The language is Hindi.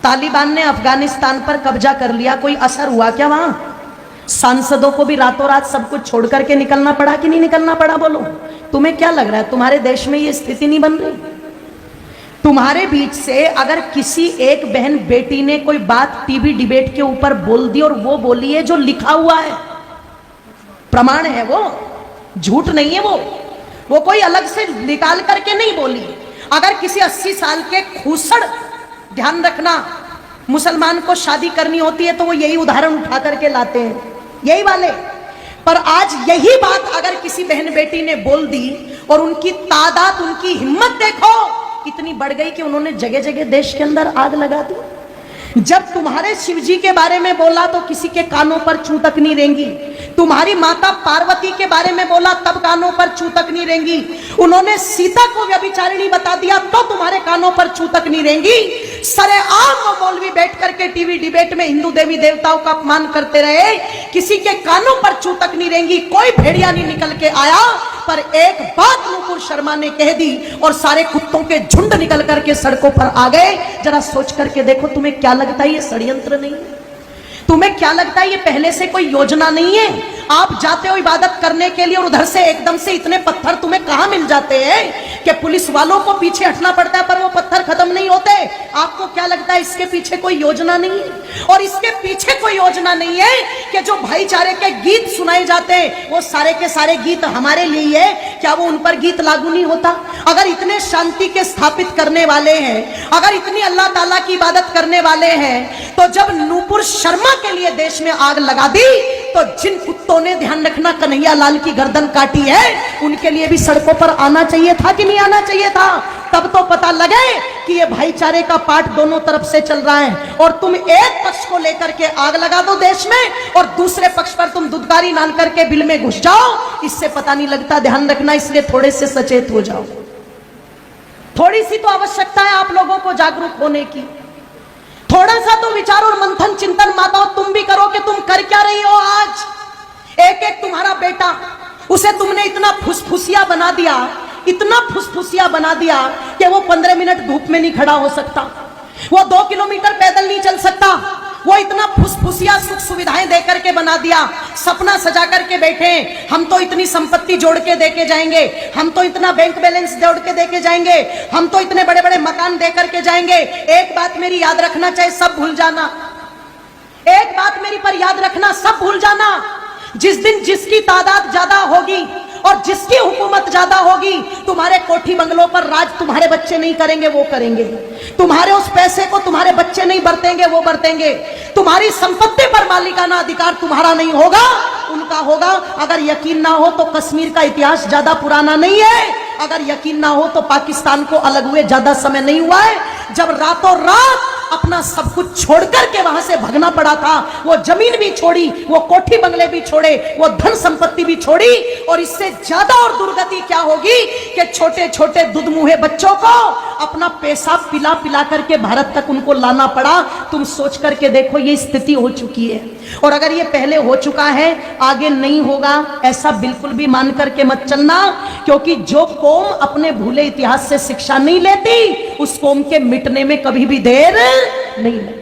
तालिबान ने अफगानिस्तान पर कब्जा कर लिया, कोई असर हुआ क्या वहां? सांसदों को भी रातों रात सब कुछ छोड़ करके निकलना पड़ा कि नहीं निकलना पड़ा? बोलो, तुम्हें क्या लग रहा है तुम्हारे देश में ये स्थिति नहीं बन रही? तुम्हारे बीच से अगर किसी एक बहन बेटी ने कोई बात टीवी डिबेट के ऊपर बोल दी और वो बोली है जो लिखा हुआ है, प्रमाण है, वो झूठ नहीं है, वो कोई अलग से निकाल करके नहीं बोली। अगर किसी 80 साल के खूसड़, ध्यान रखना, मुसलमान को शादी करनी होती है तो वो यही उदाहरण उठा करके लाते हैं, यही वाले। पर आज यही बात अगर किसी बहन बेटी ने बोल दी और उनकी तादाद, उनकी हिम्मत देखो इतनी बढ़ गई कि उन्होंने जगह जगह देश के अंदर आग लगा दी। जब तुम्हारे शिव जी के बारे में बोला तो किसी के कानों पर चू तक नहीं रेंगी। तुम्हारी माता पार्वती के बारे में बोला तब कानों पर चू तक नहीं रेंगी। उन्होंने सीता को व्यभिचारिणी बता दिया तो तुम्हारे कानों पर चू तक नहीं रेंगी। सरेआम वो मौलवी बैठ करके टीवी डिबेट में हिंदू देवी देवताओं का अपमान करते रहे, किसी के कानों पर चू तक नहीं रेंगी। कोई भेड़िया नहीं निकल के आया, पर एक बात नुपुर शर्मा ने कह दी और सारे कुत्तों के झुंड निकल करके सड़कों पर आ गए। जरा सोच करके देखो, तुम्हें क्या लगता है ये षड्यंत्र नहीं है? तुम्हें क्या लगता है ये पहले से कोई योजना नहीं है? आप जाते हो इबादत करने के लिए और उधर से एकदम से इतने पत्थर तुम्हें कहां मिल जाते हैं कि पुलिस वालों को पीछे हटना पड़ता है, पर वो पत्थर खत्म नहीं होते। आपको क्या लगता है इसके पीछे कोई योजना नहीं है? और इसके पीछे कोई योजना नहीं है कि जो भाईचारे के गीत सुनाए जाते हैं वो सारे के सारे गीत हमारे लिए है, क्या वो उन पर गीत लागू नहीं होता? अगर इतने शांति के स्थापित करने वाले हैं, अगर इतनी अल्लाह ताला की इबादत करने वाले हैं, तो जब नुपुर शर्मा के लिए देश में आग लगा दी तो जिन कुत्तों ने, ध्यान रखना, कन्हैया लाल की गर्दन काटी है, उनके लिए भी सड़कों पर आना चाहिए था कि नहीं आना चाहिए था? तब तो पता लगे कि ये भाईचारे का पाठ दोनों तरफ से चल रहा है। और तुम एक पक्ष को लेकर के आग लगा दो देश में और दूसरे पक्ष पर तुम दुदकारी नान करके बिल में घुस जाओ, इससे पता नहीं लगता। ध्यान रखना, इसलिए थोड़े से सचेत हो जाओ। थोड़ी सी तो आवश्यकता है आप लोगों को जागरूक होने की। थोड़ा सा तो विचार और मंथन चिंतन माताओं तुम भी करो कि तुम कर क्या रही हो आज। एक एक तुम्हारा बेटा, उसे तुमने इतना फुसफुसिया बना दिया, इतना फुसफुसिया बना दिया कि वो 15 मिनट धूप में नहीं खड़ा हो सकता, वो 2 किलोमीटर पैदल नहीं चल सकता। वो इतना फुसफुसिया सुख सुविधाएं दे करके बना दिया, सपना सजा करके बैठे, हम तो इतनी संपत्ति जोड़ के देके जाएंगे, हम तो इतना बैंक बैलेंस जोड़ के देके जाएंगे, हम तो इतने बड़े बड़े मकान दे करके जाएंगे। एक बात मेरी याद रखना, चाहे सब भूल जाना, एक बात मेरी पर याद रखना, सब भूल जाना। जिस दिन जिसकी तादाद ज्यादा होगी और जिसकी हुकूमत ज्यादा होगी, तुम्हारे कोठी बंगलों पर राज तुम्हारे बच्चे नहीं करेंगे, वो करेंगे। तुम्हारे उस पैसे को तुम्हारे बच्चे नहीं बरतेंगे, वो बरतेंगे। तुम्हारी संपत्ति पर मालिकाना अधिकार तुम्हारा नहीं होगा, उनका होगा। अगर यकीन ना हो तो कश्मीर का इतिहास ज्यादा पुराना नहीं है, अगर यकीन ना हो तो पाकिस्तान को अलग हुए ज्यादा समय नहीं हुआ है, जब रातों रात अपना सब कुछ छोड़कर के वहां से भगना पड़ा था। वो जमीन भी छोड़ी, वो कोठी बंगले भी छोड़े, वो धन संपत्ति भी छोड़ी। और इससे ज्यादा और दुर्गति क्या होगी कि छोटे छोटे दुधमुहे बच्चों को अपना पेशाब पिला पिला करके भारत तक उनको लाना पड़ा। तुम सोच करके देखो, ये स्थिति हो चुकी है। और अगर ये पहले हो चुका है, आगे नहीं होगा, ऐसा बिल्कुल भी मान करके मत चलना। क्योंकि जो कौम अपने भूले इतिहास से शिक्षा नहीं लेती, उस कौम के मिटने में कभी भी देर नहीं लगती।